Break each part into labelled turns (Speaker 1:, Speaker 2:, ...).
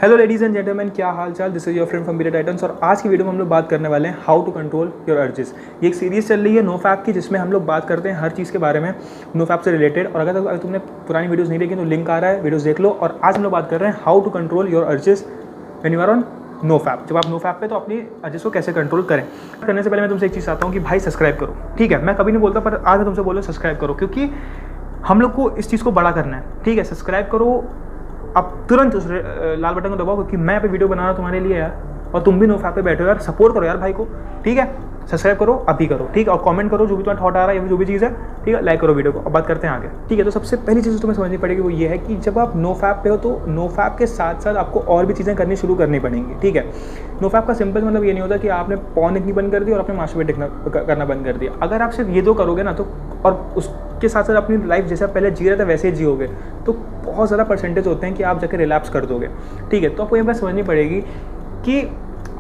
Speaker 1: Hello ladies and gentleman, क्या हाल चाल। This is your friend from beta titans. और आज की वीडियो में हम लोग बात करने वाले हैं how to control your urges. ये एक सीरीज़ चल रही है नो फैप की, जिसमें हम लोग बात करते हैं हर चीज़ के बारे में नो फैप से रिलेटेड। और अगर तुमने पुरानी वीडियोज़ नहीं देखी तो लिंक आ रहा है, वीडियोज़ देख लो। और आज हम लोग बात कर रहे हैं how to control your urges when you are on no fap. जब आप नो फैप पे तो अपनी अर्जेस को कैसे कंट्रोल करें। करने से पहले मैं तुमसे एक चीज़ चाहता हूँ कि भाई सब्सक्राइब करो, ठीक है। मैं कभी नहीं बोलता, पर आज मैं तुमसे बोल सब्सक्राइब करो, क्योंकि हम लोग को इस चीज़ को बड़ा करना है, ठीक है। सब्सक्राइब करो, अब तुरंत उस लाल बटन को दबाओ, क्योंकि मैं यहाँ पे वीडियो बना रहा हूँ तुम्हारे लिए यार, और तुम भी नो फैप पे बैठे हो यार। सपोर्ट करो यार भाई को, ठीक है। सब्सक्राइब करो, अभी करो, ठीक है। और कमेंट करो जो भी तुम्हारा थॉट आ रहा है या जो भी चीज़ है, ठीक है। लाइक करो वीडियो को। अब बात करते हैं आगे, ठीक है। तो सबसे पहली चीज़ तुम्हें समझनी पड़ेगी वो ये है कि जब आप नो फैप पे हो तो नो फैप के साथ साथ आपको और भी चीज़ें करनी शुरू करनी पड़ेंगी, ठीक है। नो फैप का सिंपल मतलब ये नहीं होता कि आपने पॉर्न देखनी बंद कर दी और आपने मास्टरबेट करना बंद कर दिया। अगर आप सिर्फ ये दो करोगे ना, तो और उसके साथ साथ अपनी लाइफ जैसा पहले जी रहे थे वैसे ही जियोगे, तो बहुत ज़्यादा परसेंटेज होते हैं कि आप जाकर रिलैप्स कर दोगे, ठीक है। तो आपको ये बात समझनी पड़ेगी कि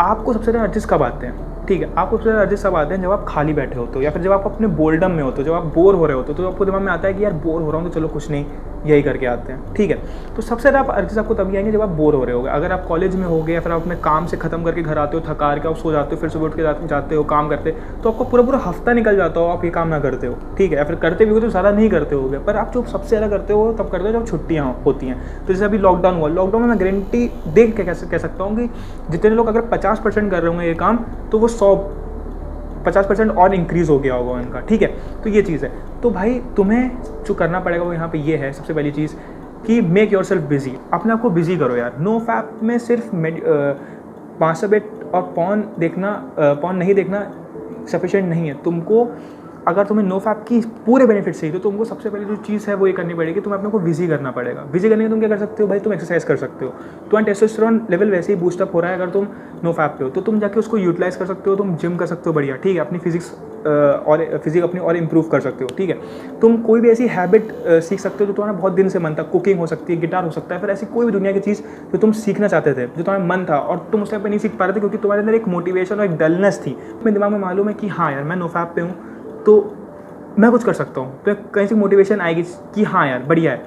Speaker 1: आपको सबसे ज़्यादा अर्जेस कब आते हैं, ठीक है। आपको सबसे ज़्यादा अर्जेस सब आते हैं जब आप खाली बैठे होते हो, या फिर जब आप अपने बोर्डम में होते हो, जब आप बोर हो रहे होते हो, तो आपको दिमाग में आता है कि यार बोर हो रहा हूँ तो चलो कुछ नहीं, यही करके आते हैं, ठीक है। तो सबसे ज़्यादा अर्जेस आपको तभी आएंगे जब आप बोर हो रहे होगे। अगर आप कॉलेज में होगे या फिर आप अपने काम से खत्म करके घर आते हो, थका के आप सो जाते हो, फिर सुबह उठ के जाते हो काम करते, तो आपको पूरा हफ्ता निकल जाता हो, आप ये काम ना करते हो, ठीक है। या फिर करते भी हो तो ज़्यादा नहीं करते होगे, पर आप जो सबसे ज़्यादा करते हो तब करते हो जब छुट्टियाँ होती हैं। तो जैसे अभी लॉकडाउन हुआ, लॉकडाउन में मैं गारंटी देख के कह सकता हूँ कि जितने लोग अगर 50% कर रहे होंगे ये काम, तो वो 50% और इंक्रीज़ हो गया होगा उनका, ठीक है। तो ये चीज़ है। तो भाई तुम्हें जो करना पड़ेगा वो यहाँ पे ये है, सबसे पहली चीज़ कि मेक योर सेल्फ बिजी। अपने आप को बिजी करो यार। नो फैप में सिर्फ मास्टरबेट और पॉर्न नहीं देखना सफिशिएंट नहीं है। तुमको अगर तुम्हें नो फैप की पूरे बेनिफिट चाहिए तो तुमको सबसे पहले जो चीज़ है वो ये करनी पड़ेगी, तुम्हें अपने को बिजी करना पड़ेगा। बिजी करने के तुम क्या कर सकते हो भाई, तुम एक्सरसाइज कर सकते हो। तुम्हारा टेस्टोस्टेरोन लेवल वैसे ही बूस्टअप हो रहा है अगर तुम नो फैप पे हो, तो तुम जाके उसको यूटिलाइज कर सकते हो। तुम जिम कर सकते हो, बढ़िया, ठीक है। अपनी फिजिक अपनी और इम्प्रूव कर सकते हो, ठीक है। तुम कोई भी ऐसी हैबिट सीख सकते हो जो तुम्हारा बहुत दिन से मन था। कुकिंग हो सकती है, गिटार हो सकता है, फिर ऐसी कोई भी दुनिया की चीज़ जो तुम सीखना चाहते थे, जो तुम्हारा मन था और तुम उस टाइम पे नहीं सीख पा रहे थे क्योंकि तुम्हारे अंदर एक मोटिवेशन और एक डलनेस थी। मेरे दिमाग में मालूम है कि हाँ यार मैं नो फैप पे हूँ तो मैं कुछ कर सकता हूँ, तो कहीं से मोटिवेशन आएगी कि हाँ यार बढ़िया है,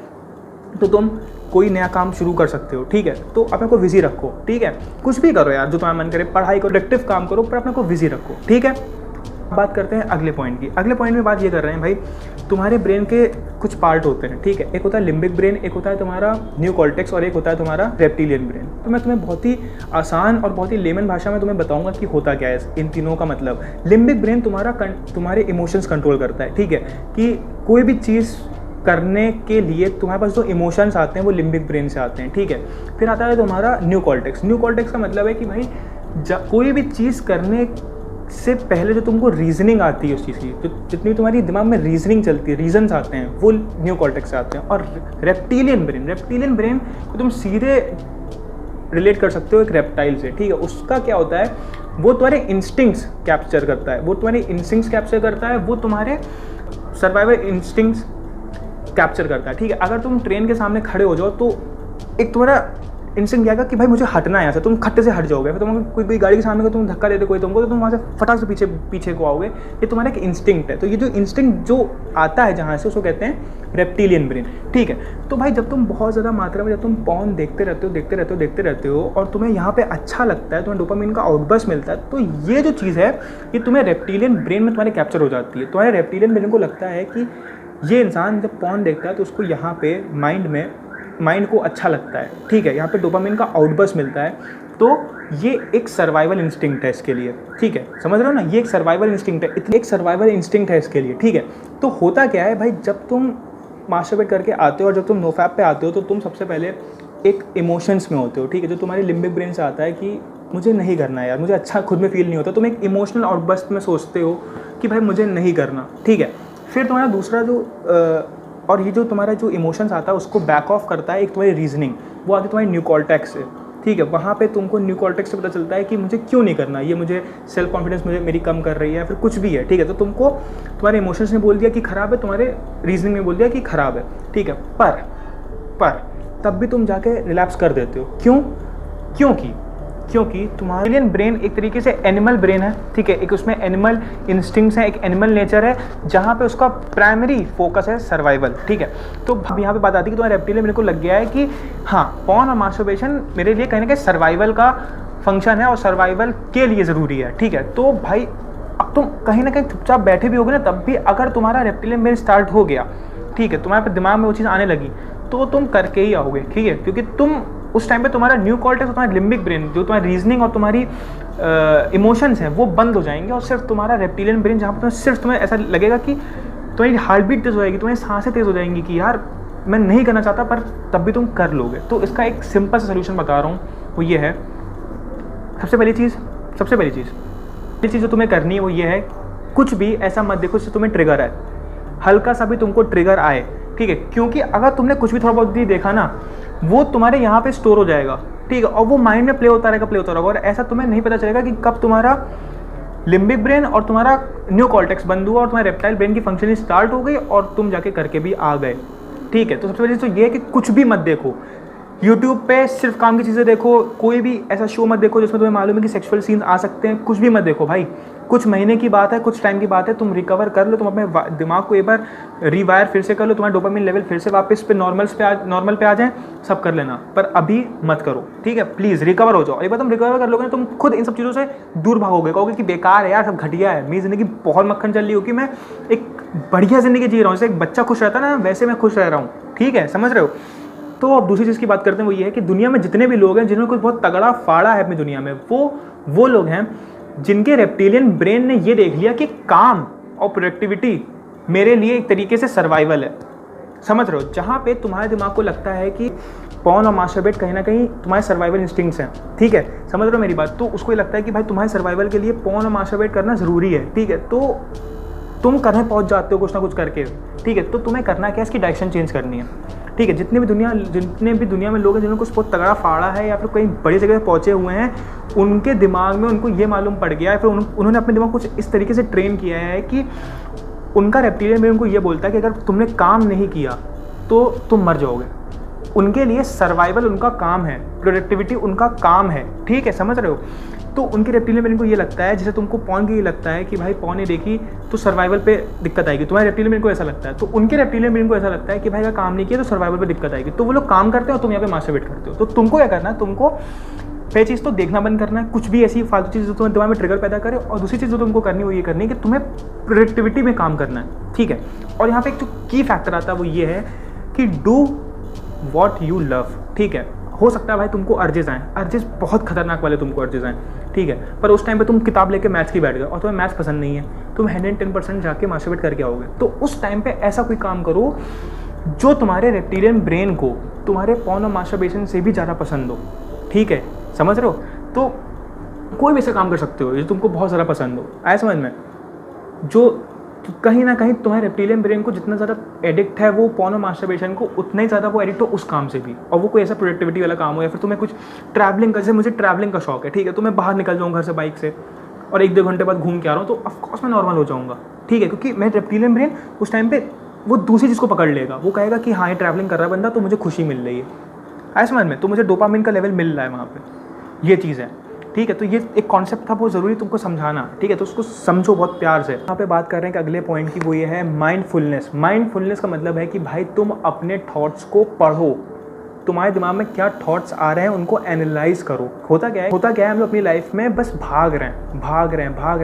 Speaker 1: तो तुम कोई नया काम शुरू कर सकते हो, ठीक है। तो अपने को बिजी रखो, ठीक है। कुछ भी करो यार जो तुम्हारा मन करे, पढ़ाई करो, प्रोडक्टिव काम करो, पर अपने को बिजी रखो, ठीक है। बात करते हैं अगले पॉइंट की। अगले पॉइंट में बात ये कर रहे हैं भाई, तुम्हारे ब्रेन के कुछ पार्ट होते हैं, ठीक है। एक होता है लिम्बिक ब्रेन, एक होता है तुम्हारा न्यू कॉर्टेक्स और एक होता है तुम्हारा रेप्टिलियन ब्रेन। तो मैं तुम्हें बहुत ही आसान और बहुत ही लेमन भाषा में तुम्हें बताऊंगा कि होता क्या है इन तीनों का मतलब। लिम्बिक ब्रेन तुम्हारे इमोशंस कंट्रोल करता है, ठीक है। कि कोई भी चीज़ करने के लिए तुम्हारे पास जो इमोशंस आते हैं वो लिम्बिक ब्रेन से आते हैं, ठीक है। फिर आता है तुम्हारा न्यू कॉर्टेक्स। न्यू कॉर्टेक्स का मतलब है कि भाई कोई भी चीज़ करने से पहले जो तुमको रीजनिंग आती है उस चीज़ की, जो जितनी तुम्हारी दिमाग में रीजनिंग चलती है, रीजन्स आते हैं, वो न्यू कॉर्टेक्स से आते हैं। और रेप्टिलियन ब्रेन को तुम सीधे रिलेट कर सकते हो एक रेप्टाइल से, ठीक है। उसका क्या होता है, वो तुम्हारे इंस्टिंक्ट्स कैप्चर करता है, वो तुम्हारे इंस्टिंक्ट्स कैप्चर करता है, वो तुम्हारे सर्वाइवल इंस्टिंक्ट्स कैप्चर करता है, ठीक है। अगर तुम ट्रेन के सामने खड़े हो जाओ तो एक तुम्हारा इंस्टिंक्ट क्या कि भाई मुझे हटना है यहाँ से, तुम खट्टे से हट जाओगे। फिर तुम कोई गाड़ी के सामने तुम धक्का देते कोई तुमको, तो तुम वहाँ से फटाक से पीछे को आओगे। ये तुम्हारा एक इंस्टिंक्ट है। तो ये जो इंस्टिंक्ट जो आता है जहाँ से, उसको कहते हैं रेप्टिलियन ब्रेन, ठीक है। तो भाई जब तुम बहुत ज़्यादा मात्रा में जब तुम पॉर्न देखते रहते हो और तुम्हें यहाँ पे अच्छा लगता है, तुम्हें डोपामिन का आउटबर्स्ट मिलता है, तो ये जो चीज़ है ये तुम्हें रेप्टिलियन ब्रेन में तुम्हारे कैप्चर हो जाती है। तुम्हारे रेप्टिलियन ब्रेन को लगता है कि ये इंसान जब पॉर्न देखता है तो उसको यहाँ पे माइंड को अच्छा लगता है, ठीक है। यहाँ पे डोपामिन का आउटबर्स्ट मिलता है, तो ये एक सर्वाइवल इंस्टिंक्ट है इसके लिए, ठीक है। समझ रहे हो ना, ये एक सर्वाइवल इंस्टिंक्ट है, एक सर्वाइवल इंस्टिंक्ट है इसके लिए, ठीक है। तो होता क्या है भाई, जब तुम मास्टरबेट करके आते हो और जब तुम नो फैप पे आते हो तो तुम सबसे पहले एक इमोशंस में होते हो, ठीक है। जो तुम्हारे लिम्बिक ब्रेन से आता है कि मुझे नहीं करना है यार, मुझे अच्छा खुद में फील नहीं होता। तुम एक इमोशनल आउटबर्स्ट में सोचते हो कि भाई मुझे नहीं करना, ठीक है। फिर तुम्हारा दूसरा और ये जो तुम्हारा जो इमोशंस आता है उसको बैक ऑफ करता है एक तुम्हारी रीजनिंग, वो आती है तुम्हारी न्यू कॉर्टेक्स से, ठीक है। वहाँ पे तुमको न्यू कॉर्टेक्स से पता चलता है कि मुझे क्यों नहीं करना, ये मुझे सेल्फ कॉन्फिडेंस मेरी कम कर रही है, फिर कुछ भी है, ठीक है। तो तुमको तुम्हारे इमोशंस ने बोल दिया कि ख़राब है, तुम्हारे रीजनिंग ने बोल दिया कि ख़राब है, ठीक है। पर तब भी तुम जाके रिलैप्स कर देते हो, क्योंकि क्योंकि तुम्हारा ब्रेन एक तरीके से एनिमल ब्रेन है, ठीक है, एक उसमें एनिमल इंस्टिंक्ट्स है, एक एनिमल नेचर है, जहाँ पे उसका प्राइमरी फोकस है सर्वाइवल, ठीक है। तो अब यहाँ पे बात आती है कि तुम्हारे रेप्टिलियन ब्रेन को लग गया है कि हाँ, पॉर्न और मास्टरबेशन मेरे लिए कहीं ना कहीं सर्वाइवल का फंक्शन है और सर्वाइवल के लिए ज़रूरी है, ठीक है। तो भाई अब तुम कहीं ना कहीं चुपचाप बैठे भी होगे ना, तब भी अगर तुम्हारा रेप्टिलियन ब्रेन स्टार्ट हो गया, ठीक है, तुम्हारे दिमाग में वो चीज़ आने लगी, तो तुम करके ही आओगे, ठीक है, क्योंकि तुम उस टाइम पे तुम्हारा न्यू कॉर्टेक्स और तुम्हारा लिम्बिक ब्रेन, जो तुम्हारी रीजनिंग और तुम्हारी इमोशंस हैं, वो बंद हो जाएंगे और सिर्फ तुम्हारा रेप्टिलियन ब्रेन, जहाँ पर सिर्फ तुम्हें ऐसा लगेगा कि तुम्हारी हार्ट बीट तेज़ हो जाएगी, तुम्हारी सांसें तेज़ हो जाएंगी कि यार मैं नहीं करना चाहता, पर तब भी तुम कर लोगे। तो इसका एक सिंपल सा सोल्यूशन बता रहा हूँ, वो ये है, सबसे पहली चीज़ जो तुम्हें करनी है वो ये है, कुछ भी ऐसा मत देखो जिससे तुम्हें ट्रिगर आए, हल्का सा भी तुमको ट्रिगर आए, ठीक है, क्योंकि अगर तुमने कुछ भी थोड़ा बहुत भी देखा ना, वो तुम्हारे यहाँ पे स्टोर हो जाएगा, ठीक है, और वो माइंड में प्ले होता रहेगा और ऐसा तुम्हें नहीं पता चलेगा कि कब तुम्हारा लिम्बिक ब्रेन और तुम्हारा न्यू कॉर्टेक्स बंद हुआ और तुम्हारे रेप्टाइल ब्रेन की फंक्शनिंग स्टार्ट हो गई और तुम जाके करके भी आ गए, ठीक है। तो सबसे पहले तो ये है कि कुछ भी मत देखो, यूट्यूब पे सिर्फ काम की चीज़ें देखो, कोई भी ऐसा शो मत देखो जिसमें तुम्हें मालूम है कि सेक्सुअल सीन आ सकते हैं, कुछ भी मत देखो भाई। कुछ महीने की बात है, कुछ टाइम की बात है, तुम रिकवर कर लो, तुम अपने दिमाग को एक बार रिवायर फिर से कर लो, तुम्हारा डोपामिन लेवल फिर से वापस पे नॉर्मल पे आ जाए, सब कर लेना, पर अभी मत करो, ठीक है, प्लीज़ रिकवर हो जाओ। एक बार तुम रिकवर कर लोगे ना, तुम खुद इन सब चीज़ों से दूर भागोगे, कहोगे कि बेकार है यार, सब घटिया है, मेरी ज़िंदगी बहुत मक्खन चल रही होगी, मैं एक बढ़िया ज़िंदगी जी रहा हूँ, जैसे एक बच्चा खुश रहता है ना, वैसे मैं खुश रह रहा हूँ, ठीक है, समझ रहे हो। तो अब दूसरी चीज़ की बात करते हैं, वो ये है कि दुनिया में जितने भी लोग हैं जिन्होंने कुछ बहुत तगड़ा फाड़ा है अपनी दुनिया में, वो लोग हैं जिनके रेप्टिलियन ब्रेन ने ये देख लिया कि काम और प्रोडक्टिविटी मेरे लिए एक तरीके से सर्वाइवल है, समझ रहे हो। जहाँ पे तुम्हारे दिमाग को लगता है कि पॉर्न और मास्टरबेट कहीं ना कहीं तुम्हारे सर्वाइवल इंस्टिंक्ट्स हैं, ठीक है, समझ रहे हो मेरी बात। तो उसको ये लगता है कि भाई तुम्हारे सर्वाइवल के लिए पॉर्न और मास्टरबेट करना ज़रूरी है, ठीक है, तो तुम करने पहुँच जाते हो कुछ ना कुछ करके, ठीक है। तो तुम्हें करना क्या है, इसकी डायरेक्शन चेंज करनी है, ठीक है। जितने भी दुनिया में लोग हैं जिन्होंने कुछ बहुत तगड़ा फाड़ा है या फिर कहीं बड़ी जगह पहुँचे हुए हैं, उनके दिमाग में उनको ये मालूम पड़ गया है, फिर उन्होंने अपने दिमाग को कुछ इस तरीके से ट्रेन किया है कि उनका रेप्टिलियन ब्रेन उनको ये बोलता है कि अगर तुमने काम नहीं किया तो तुम मर जाओगे। उनके लिए सर्वाइवल उनका काम है, प्रोडक्टिविटी उनका काम है, ठीक है, समझ रहे हो। तो उनके रेप्टिलियन ब्रेन को ये लगता है, जैसे तुमको पॉर्न की ये लगता है कि भाई पॉर्न ने देखी तो सर्वाइवल पे दिक्कत आएगी, तुम्हारे रेप्टिलियन ब्रेन को ऐसा लगता है। तो उनके रेप्टिलियन ब्रेन को ऐसा लगता है कि भाई अगर काम नहीं किया तो सर्वाइवल पे दिक्कत आएगी, तो वो लोग काम करते हो, तुम यहाँ पे मास्टरबेट करते हो। तो तुमको क्या करना है, तुमको पहली चीज़ तो देखना बंद करना है, कुछ भी ऐसी फालतू चीज़ जो तुम्हारे दिमाग में ट्रिगर पैदा करे, और दूसरी चीज़ जो तुमको करनी है वो ये करनी है कि तुम्हें प्रोडक्टिविटी में काम करना है, ठीक है। और यहाँ पे एक जो की फैक्टर आता है वो ये है कि डू वॉट यू लव, ठीक है। हो सकता है भाई तुमको अर्जेस आएँ, अर्जेस बहुत खतरनाक वाले तुमको अर्जेस आएँ, ठीक है, पर उस टाइम पे तुम किताब लेके मैथ्स की बैठ गए और तुम्हें मैथ्स पसंद नहीं है, तुम 110% जाके मास्टरबेट करके आओगे। तो उस टाइम पे ऐसा कोई काम करो जो तुम्हारे रेप्टिलियन ब्रेन को तुम्हारे पॉर्न और मास्टरबेशन से भी ज़्यादा पसंद हो, ठीक है, समझ रहे हो। तो कोई भी ऐसा काम कर सकते हो जो तुमको बहुत ज़्यादा पसंद हो, आया समझ में, जो कहीं ना कहीं तुम्हारे रेप्टिलियन ब्रेन को जितना ज़्यादा एडिक्ट है वो पॉर्न और मास्टरबेशन को, उतना ही ज़्यादा वो एडिक्ट हो उस काम से भी, और वो कोई ऐसा प्रोडक्टिविटी वाला काम हो, या फिर तुम्हें कुछ ट्रैवलिंग, जैसे मुझे ट्रैवलिंग का शौक है, ठीक है, तो मैं बाहर निकल जाऊँ घर से बाइक से और 1-2 घंटे बाद घूम के आ रहा हूँ, तो ऑफकोर्स मैं नॉर्मल हो जाऊँगा, ठीक है, क्योंकि मेरा रेप्टिलियन ब्रेन उस टाइम पर वो दूसरी चीज़ को पकड़ लेगा, वो कहेगा कि हाँ ये ट्रैवलिंग कर रहा है बंदा तो मुझे खुशी मिल रही है, आया समझ में, तो मुझे डोपामिन का लेवल मिल रहा है वहाँ पर, ये चीज़ है, ठीक है। तो ये एक कॉन्सेप्ट था, बहुत ज़रूरी तुमको समझाना, ठीक है, तो उसको समझो बहुत प्यार से। यहाँ पे बात कर रहे हैं कि अगले पॉइंट की, वो ये है माइंडफुलनेस। माइंडफुलनेस का मतलब है कि भाई तुम अपने थॉट्स को पढ़ो, तुम्हारे दिमाग में क्या थॉट्स आ रहे हैं उनको एनालाइज करो। होता क्या है हम लोग अपनी लाइफ में बस भाग रहे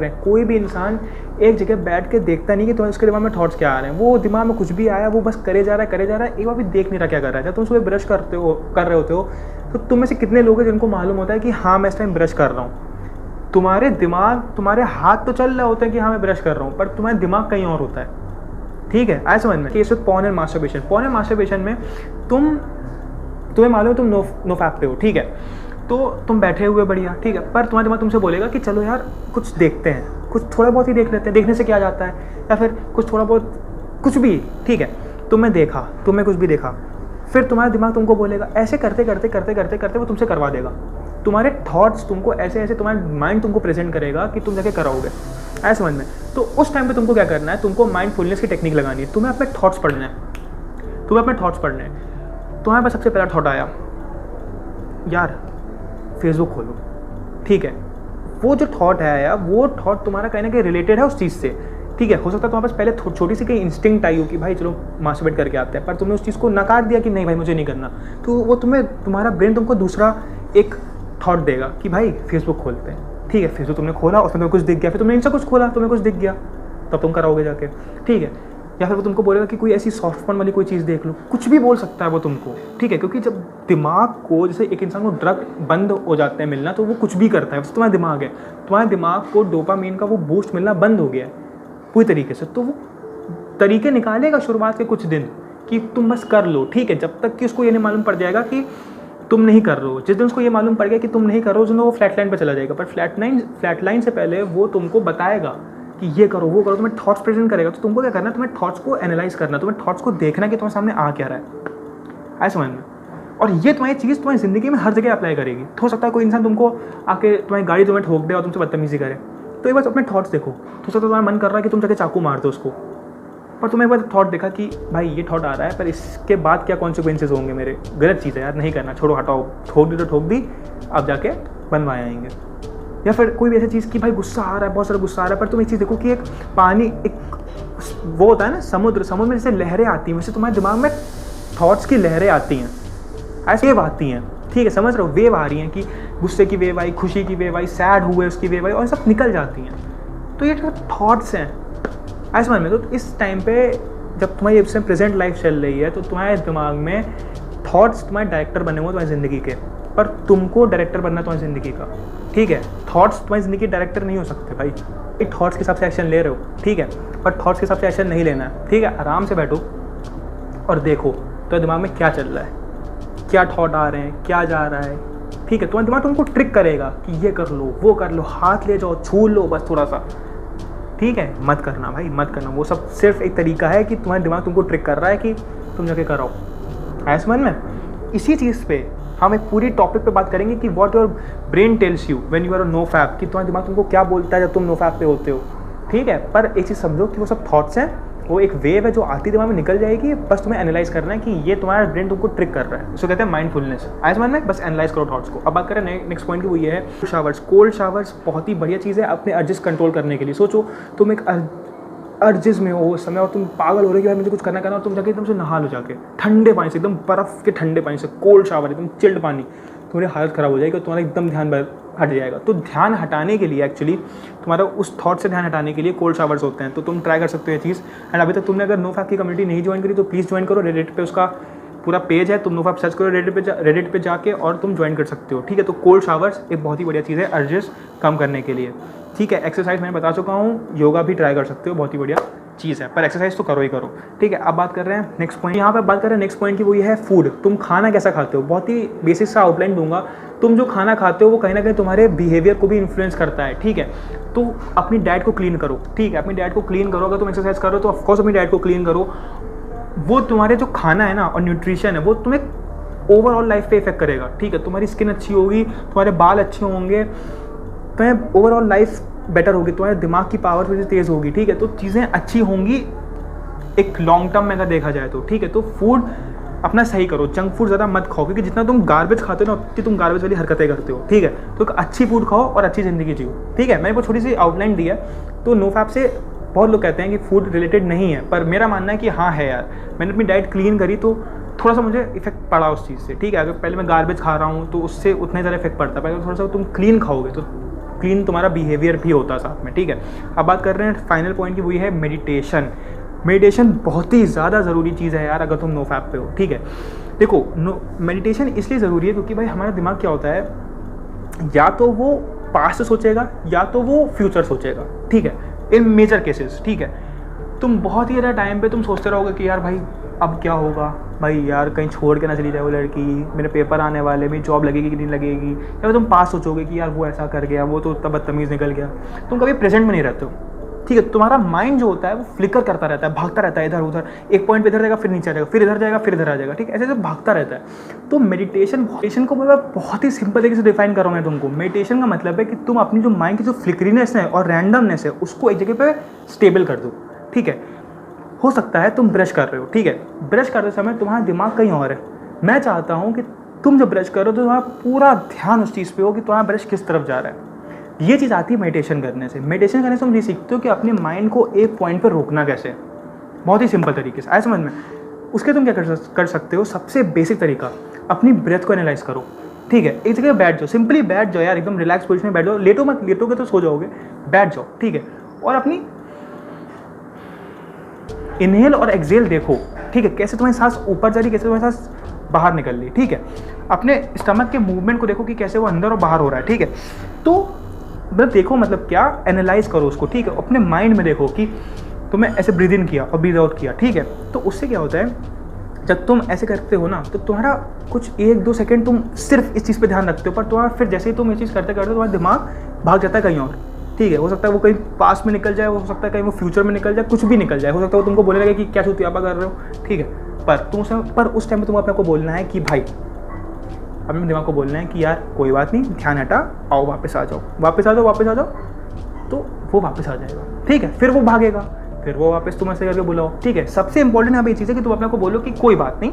Speaker 1: हैं। कोई भी इंसान एक जगह बैठ के देखता नहीं कि तुम्हारे उसके दिमाग में थॉट्स क्या आ रहे हैं, वो दिमाग में कुछ भी आया वो बस करे जा रहा है, एक बार भी देख नहीं रहा क्या कर रहा है। जब तुम सुबह ब्रश कर रहे होते हो तो तुम में से कितने लोग हैं जिनको मालूम होता है कि हाँ मैं इस टाइम ब्रश कर रहा हूँ, तुम्हारे हाथ तो चल रहे होते हैं कि हाँ मैं ब्रश कर रहा हूँ, पर तुम्हारा दिमाग कहीं और होता है, ठीक है, आया समझ में। Case with porn and masturbation में तुम्हें मालूम है तुम नो फैप पे हो, ठीक है, तो तुम बैठे हुए बढ़िया, ठीक है, पर तुम्हारा दिमाग तुमसे बोलेगा कि चलो यार कुछ देखते हैं, कुछ थोड़ा बहुत ही देख लेते हैं, देखने से क्या जाता है, या फिर कुछ थोड़ा बहुत कुछ भी, ठीक है, तुमने कुछ भी देखा, फिर तुम्हारा दिमाग तुमको बोलेगा, ऐसे करते वो तुमसे करवा देगा। तुम्हारे थॉट्स तुमको ऐसे तुम्हारा माइंड तुमको प्रेजेंट करेगा कि तुम जाके कराओगे, ऐसे समझ में। तो उस टाइम पे तुमको क्या करना है, तुमको माइंडफुलनेस की टेक्निक लगानी है, तुम्हें अपने थॉट्स पढ़ने हैं। तुम्हारे पास सबसे पहला थॉट आया, यार फेसबुक खोलो, ठीक है। वो जो थॉट है यार, वो थॉट तुम्हारा कहीं ना कहीं रिलेटेड है उस चीज़ से, ठीक है। हो सकता है तुम्हारे पास पहले छोटी सी कहीं इंस्टिंक्ट आई हो कि भाई चलो मास्टरबेट करके आते हैं, पर तुमने उस चीज़ को नकार दिया कि नहीं भाई मुझे नहीं करना, तो वो तुम्हारा ब्रेन तुमको दूसरा एक थॉट देगा कि भाई फेसबुक खोलते हैं, ठीक है। फेसबुक तुमने खोला, उसमें तुम्हें कुछ दिख गया, फिर तुमने इनसे कुछ खोला, तुम्हें कुछ दिख गया, तब तुम कराओगे जाके, ठीक है। या फिर वो तुमको बोलेगा कि कोई ऐसी सॉफ्ट फोन वाली कोई चीज़ देख लो, कुछ भी बोल सकता है वो तुमको, ठीक है। क्योंकि जब दिमाग को, जैसे एक इंसान को ड्रग बंद हो जाते हैं मिलना, तो वो कुछ भी करता है, वैसे तुम्हारा दिमाग है, तुम्हारे दिमाग को डोपामीन का वो बूस्ट मिलना बंद हो गया है पूरी तरीके से, तो वो तरीके निकालेगा शुरुआत के कुछ दिन कि तुम बस कर लो, ठीक है। जब तक कि उसको ये नहीं मालूम पड़ जाएगा कि तुम नहीं कर रहे हो। जिस दिन उसको ये मालूम पड़ गया कि तुम नहीं कर रहे हो, उस दिन वो फ्लैट लाइन पर चला जाएगा। पर फ्लैट लाइन से पहले वो तुमको बताएगा कि ये करो वो करो, तुम्हें थॉट्स प्रेजेंट करेगा। तो तुमको क्या करना है, तुम्हें थॉट्स को एनालाइज करना, तुम्हें थॉट्स को देखना कि तुम्हारे सामने आ क्या रहा है, ऐसा समझ में। और ये तुम्हारी चीज़ तुम्हारी ज़िंदगी में हर जगह अप्लाई करेगी। तो हो सकता है कोई इंसान तुमको आके तुम्हारी गाड़ी तुम्हें ठोक दे और तुमसे बदतमीजी करे, तो एक बार अपने थॉट्स देखो। तो सकता है तुम्हारा मन कर रहा है कि तुम जाके चाकू मार दो उसको, पर तुम्हें एक बार थॉट देखा कि भाई ये थॉट आ रहा है, पर इसके बाद क्या कॉन्सिक्वेंसेज होंगे मेरे, गलत चीज़ है यार, नहीं करना, छोड़ो हटाओ, ठोक दी तो ठोक दी, अब जाके बनवाए आएंगे। या फिर कोई भी ऐसी चीज़ कि भाई गुस्सा आ रहा है, बहुत सारा गुस्सा आ रहा है, पर तुम एक चीज़ देखो कि एक पानी, एक वो होता है ना समुद्र में जैसे लहरें आती हैं, वैसे तुम्हारे दिमाग में थॉट्स की लहरें आती हैं, ऐसे वेव आती हैं, ठीक है, समझ रहे हो, वेव आ रही हैं कि गुस्से की वेव आई, खुशी की वेव आई, सैड हुए उसकी वेव आई, और सब निकल जाती हैं। तो ये जो थॉट्स हैं ऐसे मन में, तो इस टाइम पे जब तुम्हारी इसमें प्रेजेंट लाइफ चल रही है, तो तुम्हारे दिमाग में थॉट्स तुम्हारे डायरेक्टर बने हुए तुम्हारी ज़िंदगी के, पर तुमको डायरेक्टर बनना तुम्हारी ज़िंदगी का, ठीक है। थॉट्स तुम्हारी ज़िंदगी के डायरेक्टर नहीं हो सकते भाई। एक थॉट्स के हिसाब से एक्शन ले रहे हो, ठीक है, पर थॉट्स के हिसाब से एक्शन नहीं लेना है, ठीक है। आराम से बैठो और देखो तो दिमाग में क्या चल रहा है, क्या थॉट आ रहे हैं, क्या जा रहा है, ठीक है। तुम्हारा दिमाग तुमको ट्रिक करेगा कि ये कर लो, वो कर लो, हाथ ले जाओ, छू लो बस थोड़ा सा, ठीक है। मत करना भाई, मत करना, वो सब सिर्फ एक तरीका है कि तुम्हारा दिमाग तुमको ट्रिक कर रहा है कि तुम जाके कराओ, है समझ में। इसी चीज़ पे हम एक पूरी टॉपिक पे बात करेंगे कि what your brain tells you when you are no fap, कि तुम्हारा दिमाग तुमको क्या बोलता है जब तुम नो फैप पे होते हो, ठीक है। पर एक चीज़ समझो कि वो सब थॉट्स हैं, वो एक वेव है जो आती दिमाग में निकल जाएगी, बस तुम्हें एनालाइज करना है कि ये तुम्हारा ब्रेन तुमको ट्रिक कर रहा है, उसको कहते हैं माइंडफुलनेस, आए समझ में। बस एनालाइज करो थॉट्स को। अब बात करें नेक्स्ट पॉइंट की, वो ये है शावर्स। कोल्ड शावर्स बहुत ही बढ़िया चीज़ है अपने अर्जेस कंट्रोल करने के लिए। सोचो तुम एक अर्जेस में हो उस समय और तुम पागल हो रहे हो कि भाई मुझे कुछ करना और तुम जाके एकदम से नहा लो, जाके ठंडे पानी से, एकदम बर्फ़ के ठंडे पानी से, कोल्ड शावर, एकदम चिल्ड पानी, तुम्हारी हालत ख़राब हो जाएगी और तुम्हारा एकदम ध्यान हट जाएगा। तो ध्यान हटाने के लिए, एक्चुअली तुम्हारा उस थॉट से ध्यान हटाने के लिए कोल्ड शावर्स होते हैं, तो तुम ट्राई कर सकते हो ये चीज़। एंड अभी तक तुमने अगर नो फैप की कम्युनिटी नहीं ज्वाइन करी तो प्लीज़ ज्वाइन करो। रेडिट पे उसका पूरा पेज है, तुम नो फैप सर्च करो रेडिट पे जाके और तुम ज्वाइन कर सकते हो, ठीक है। तो कोल्ड शावर्स एक बहुत ही बढ़िया चीज़ है अर्जेस कम करने के लिए, ठीक है। एक्सरसाइज मैंने बता चुका हूँ, योगा भी ट्राई कर सकते हो, बहुत ही बढ़िया चीज़ है, पर एक्सरसाइज तो करो ही करो, ठीक है। अब बात कर रहे हैं नेक्स्ट पॉइंट, यहाँ पर बात कर रहे हैं नेक्स्ट पॉइंट की, वो ये है फूड। तुम खाना कैसा खाते हो, बहुत ही बेसिक सा आउटलाइन दूंगा। तुम जो खाना खाते हो वो कहीं ना कहीं तुम्हारे बिहेवियर को भी इन्फ्लुएंस करता है, ठीक है। तो अपनी डाइट को क्लीन करो, ठीक है, अपनी डाइट को क्लीन करो। अगर तुम एक्सरसाइज करो तो ऑफकोर्स अपनी डाइट को क्लीन करो। वो तुम्हारे जो खाना है ना और न्यूट्रिशन है, वो तुम्हें ओवरऑल लाइफ पे इफेक्ट करेगा, ठीक है। तुम्हारी स्किन अच्छी होगी, तुम्हारे बाल अच्छे होंगे, तुम्हें ओवरऑल लाइफ बेटर होगी, तुम्हारे दिमाग की पावर थोड़ी तेज़ होगी, ठीक है। तो चीज़ें अच्छी होंगी एक लॉन्ग टर्म में अगर देखा जाए तो, ठीक है। तो फूड अपना सही करो, जंक फूड ज़्यादा मत खाओ, क्योंकि जितना तुम गार्बेज खाते हो ना उतनी तुम गार्बेज वाली हरकतें करते हो, ठीक है। तो एक अच्छी फूड खाओ और अच्छी ज़िंदगी जियो, ठीक है। मैंने वो छोटी सी आउटलाइन दी है। तो नो फैप से बहुत लोग कहते हैं कि फूड रिलेटेड नहीं है, पर मेरा मानना है कि हाँ है यार। मैंने अपनी डाइट क्लीन करी तो थोड़ा सा मुझे इफेक्ट पड़ा उस चीज़ से, ठीक है। अगर पहले मैं गार्बेज खा रहा हूँ तो उससे उतना ज़्यादा इफेक्ट पड़ता है, पहले थोड़ा सा तुम क्लीन खाओगे तो क्लीन तुम्हारा बिहेवियर भी होता है साथ में, ठीक है। अब बात कर रहे हैं फाइनल पॉइंट की, वो ये है मेडिटेशन। मेडिटेशन बहुत ही ज़्यादा ज़रूरी चीज़ है यार अगर तुम नो फैप पे हो, ठीक है। देखो मेडिटेशन इसलिए ज़रूरी है क्योंकि भाई हमारा दिमाग क्या होता है, या तो वो पास्ट सोचेगा या तो वो फ्यूचर सोचेगा, ठीक है, इन मेजर केसेस, ठीक है। तुम बहुत ही ज़्यादा टाइम पे तुम सोचते रहोगे कि यार भाई अब क्या होगा, भाई यार कहीं छोड़ के ना चली जाए वो लड़की, मेरे पेपर आने वाले, मेरी जॉब लगेगी कि नहीं लगेगी, या फिर तुम पास सोचोगे कि यार वो ऐसा कर गया, वो तो इतना बदतमीज़ निकल गया। तुम कभी प्रेजेंट में नहीं रहते हो, ठीक है। तुम्हारा माइंड जो होता है वो फ्लिकर करता रहता है, भागता रहता है इधर उधर, एक पॉइंट पे इधर जाएगा फिर नीचे आ जाएगा, फिर इधर जाएगा फिर इधर आ जाएगा, ठीक है, ऐसे तो भागता रहता है। तो मेडिटेशन को मैं बहुत ही सिंपल तरीके से डिफाइन करूँगा तुमको। मेडिटेशन का मतलब है कि तुम अपनी जो माइंड की जो फ्लिकरीनेस है और रैंडमनेस है उसको एक जगह पे स्टेबल कर दो, ठीक है। हो सकता है तुम ब्रश कर रहे हो, ठीक है, ब्रश करते समय तुम्हारा दिमाग कहीं और है। मैं चाहता हूँ कि तुम जब ब्रश करो तो तुम्हारा पूरा ध्यान उस चीज़ पे हो कि तुम्हारा ब्रश किस तरफ जा रहा है। ये चीज़ आती है मेडिटेशन करने से। मेडिटेशन करने से तुम ये सीखते हो कि अपने माइंड को एक पॉइंट पर रोकना कैसे, बहुत ही सिंपल तरीके से, आए समझ में। उसके तुम क्या कर सकते हो, सबसे बेसिक तरीका, अपनी ब्रेथ को एनालाइज करो। ठीक है, एक जगह बैठ जाओ, सिंपली बैठ जाओ यार, एकदम रिलैक्स पोजीशन में बैठ जाओ, लेटो मत, लेटोगे तो सो जाओगे, बैठ जाओ। ठीक है, और अपनी इनहेल और एक्सहेल देखो। ठीक है, कैसे तुम्हारी सांस ऊपर जा रही, कैसे तुम्हारी सांस बाहर निकल रही। ठीक है, अपने स्टमक के मूवमेंट को देखो कि कैसे वो अंदर और बाहर हो रहा है। ठीक है, तो मतलब देखो, मतलब क्या, एनालाइज करो उसको। ठीक है, अपने माइंड में देखो कि तुमने ऐसे ब्रीद इन किया और ब्रीद आउट किया। ठीक है, तो उससे क्या होता है, जब तुम ऐसे करते हो ना, तो तुम्हारा कुछ 1-2 सेकंड तुम सिर्फ इस चीज़ पे ध्यान रखते हो, पर तुम्हारा फिर जैसे ही तुम ये चीज़ करते करते तुम्हारा दिमाग भाग जाता है कहीं और। ठीक है, हो सकता है वो कहीं पास में निकल जाए, हो सकता है कहीं वो फ्यूचर में निकल जाए, कुछ भी निकल जाए, हो सकता है वो तुमको बोलने लगे कि क्या चूतियापा कर रहे हो। ठीक है, पर उस टाइम में तुम अपने को बोलना है कि भाई, अपने दिमाग को बोलना है कि यार कोई बात नहीं, ध्यान हटा, आओ वापस आ जाओ, वापस आ जाओ, वापस आ जाओ, तो वो वापस आ जाएगा। ठीक है, फिर वो भागेगा, फिर वो वापस तुम ऐसे करके बुलाओ। ठीक है, सबसे इंपॉर्टेंट यहाँ पे ये चीज़ है कि तुम अपने को बोलो कि कोई बात नहीं,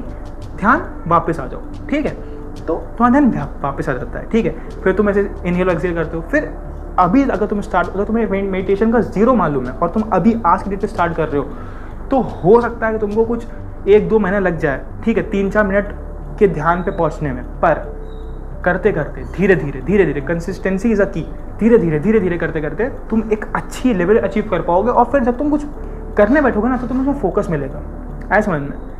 Speaker 1: ध्यान वापस आ जाओ। ठीक है, तो तुम्हारा ध्यान वापस आ जाता है। ठीक है, फिर तुम ऐसे इनहेल एक्सहेल करते हो। फिर अभी अगर तुम्हें मेडिटेशन का जीरो मालूम है और तुम अभी आज की डेट पे स्टार्ट कर रहे हो, तो हो सकता है कि तुमको कुछ 1-2 महीना लग जाए। ठीक है, 3-4 मिनट के ध्यान पे पहुंचने में, पर करते करते धीरे धीरे कंसिस्टेंसी इज अ की, धीरे धीरे करते करते तुम एक अच्छी लेवल अचीव कर पाओगे। और फिर जब तुम कुछ करने बैठोगे ना, तो तुम्हें उसमें फोकस मिलेगा। ऐसा समझ में।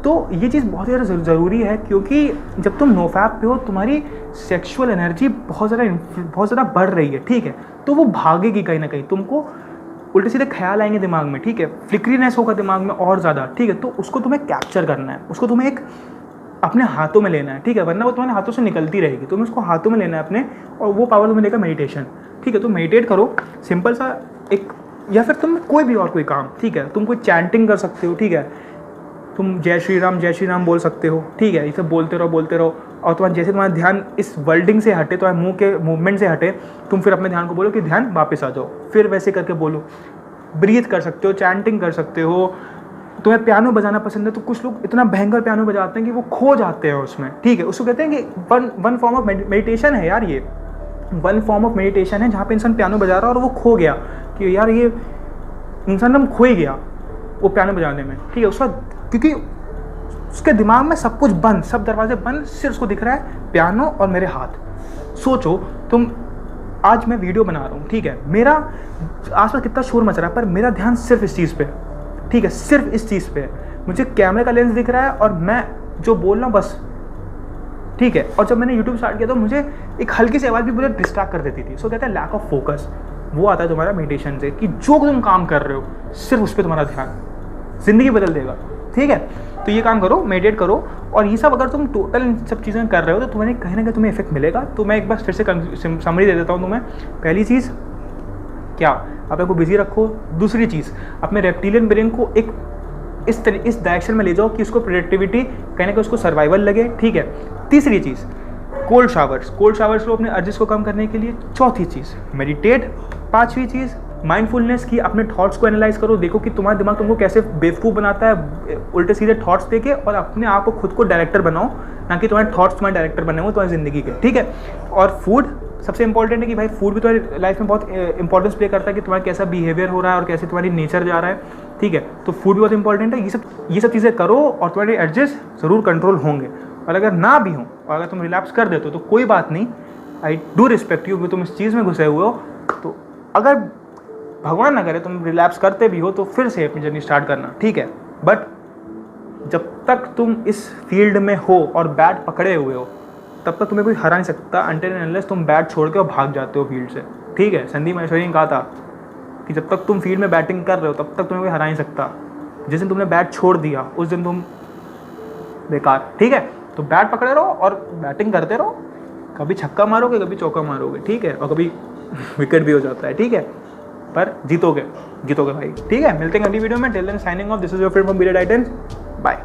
Speaker 1: तो ये चीज़ बहुत ज़्यादा ज़रूरी है, क्योंकि जब तुम नोफैप पे हो, तुम्हारी सेक्सुअल एनर्जी बहुत ज़्यादा बढ़ रही है। ठीक है, तो वो भागेगी कहीं ना कहीं, तुमको उल्टे सीधे ख्याल आएंगे दिमाग में। ठीक है, फ्लिकरीनेस होगा दिमाग में और ज़्यादा। ठीक है, तो उसको तुम्हें कैप्चर करना है, उसको तुम्हें एक अपने हाथों में लेना है। ठीक है, वरना वो तुम्हारे हाथों से निकलती रहेगी। तुम्हें उसको हाथों में लेना है अपने, और वो पावर तुम्हें देगा मेडिटेशन। ठीक है, तो मेडिटेट करो, सिंपल सा एक, या फिर तुम कोई भी और कोई काम। ठीक है, तुम कोई चैंटिंग कर सकते हो। ठीक है, तुम जय श्री राम बोल सकते हो। ठीक है, इसे बोलते रहो, और तुम्हारा ध्यान इस वर्डिंग से हटे, तुम्हारे मुंह के मूवमेंट से हटे, तुम फिर अपने ध्यान को बोलो कि ध्यान वापस आ जाओ, फिर वैसे करके बोलो। ब्रीथ कर सकते हो, चैंटिंग कर सकते हो। तुम्हें पियानो बजाना पसंद है, तो कुछ लोग इतना भयंकर पियानो बजाते हैं कि वो खो जाते हैं उसमें। ठीक है, उसको कहते हैं कि वन फॉर्म ऑफ मेडिटेशन है यार, ये वन फॉर्म ऑफ मेडिटेशन है, जहाँ पे इंसान पियानो बजा रहा है और वो खो गया कि यार ये इंसान एकदम खो ही गया वो पियानो बजाने में। ठीक है, उसका, क्योंकि उसके दिमाग में सब कुछ बंद, सब दरवाजे बंद, सिर्फ उसको दिख रहा है पियानो और मेरे हाथ। सोचो तुम, आज मैं वीडियो बना रहा हूँ। ठीक है, मेरा आसपास कितना शोर मच रहा है, पर मेरा ध्यान सिर्फ इस चीज़ पे है। ठीक है, सिर्फ इस चीज़ पे है। मुझे कैमरे का लेंस दिख रहा है और मैं जो बोल रहा हूँ बस। ठीक है, और जब मैंने यूट्यूब स्टार्ट किया तो मुझे एक हल्की सी आवाज़ भी मुझे डिस्ट्रैक्ट कर देती थी। सो कहते हैं लैक ऑफ फोकस। वो आता है तुम्हारा मेडिटेशन से, कि जो तुम काम कर रहे हो सिर्फ उस पर तुम्हारा ध्यान, ज़िंदगी बदल देगा। ठीक है, तो ये काम करो, मेडिटेट करो, और ये सब अगर तुम टोटल इन सब चीज़ें कर रहे हो, तो तुम्हें कहीं ना कहीं तुम्हें इफेक्ट मिलेगा। तो मैं एक बार फिर से समरी दे देता हूँ तुम्हें। पहली चीज़ क्या, अपने को बिजी रखो। दूसरी चीज़, अपने रेप्टिलियन ब्रेन को एक इस डायरेक्शन में ले जाओ कि उसको प्रोडक्टिविटी कहीं ना कहीं उसको सर्वाइवल लगे। ठीक है, तीसरी चीज़, कोल्ड शावर्स लो अपने अर्जिस को कम करने के लिए। चौथी चीज़, मेडिटेट। पांचवी चीज़, माइंडफुलनेस की, अपने थॉट्स को एनालाइज करो, देखो कि तुम्हारा दिमाग तुमको कैसे बेवकूफ़ बनाता है उल्टे सीधे थॉट्स देके, और अपने आप को खुद को डायरेक्टर बनाओ, ना कि तुम्हारे थॉट्स तुम्हारे डायरेक्टर बने हो तुम्हारी ज़िंदगी के। ठीक है, और फूड सबसे इंपॉर्टेंट है कि भाई फूड भी तुम्हारी लाइफ में बहुत इंपॉर्टेंस प्ले करता है कि तुम्हारा कैसा बिहेवियर हो रहा है और कैसे तुम्हारी नेचर जा रहा है। ठीक है, तो फूड भी बहुत इंपॉर्टेंट है। ये सब चीज़ें करो और तुम्हारे एडजस्ट ज़रूर कंट्रोल होंगे। और अगर ना भी हो, और अगर तुम रिलैप्स कर देते हो तो कोई बात नहीं, आई डू रिस्पेक्ट यू, तुम इस चीज़ में घुसे हुए हो। तो अगर भगवान ना करे तुम रिलैप्स करते भी हो, तो फिर से अपनी जर्नी स्टार्ट करना। ठीक है, बट जब तक तुम इस फील्ड में हो और बैट पकड़े हुए हो, तब तक तुम्हें कोई हरा नहीं सकता, अनटिल एंड अनलेस तुम बैट छोड़ के और भाग जाते हो फील्ड से। ठीक है, संदीप महेश्वरी ने कहा था कि जब तक तुम फील्ड में बैटिंग कर रहे हो, तब तक तुम्हें कोई हरा नहीं सकता। जिस दिन तुमने बैट छोड़ दिया, उस दिन तुम बेकार। ठीक है, तो बैट पकड़े रहो और बैटिंग करते रहो, कभी छक्का मारोगे, कभी चौका मारोगे। ठीक है, और कभी विकेट भी हो जाता है। ठीक है, पर जीतोगे भाई। ठीक है, मिलते हैं अगली वीडियो में। Till then signing off, this is your friend from Bered Titans. Bye.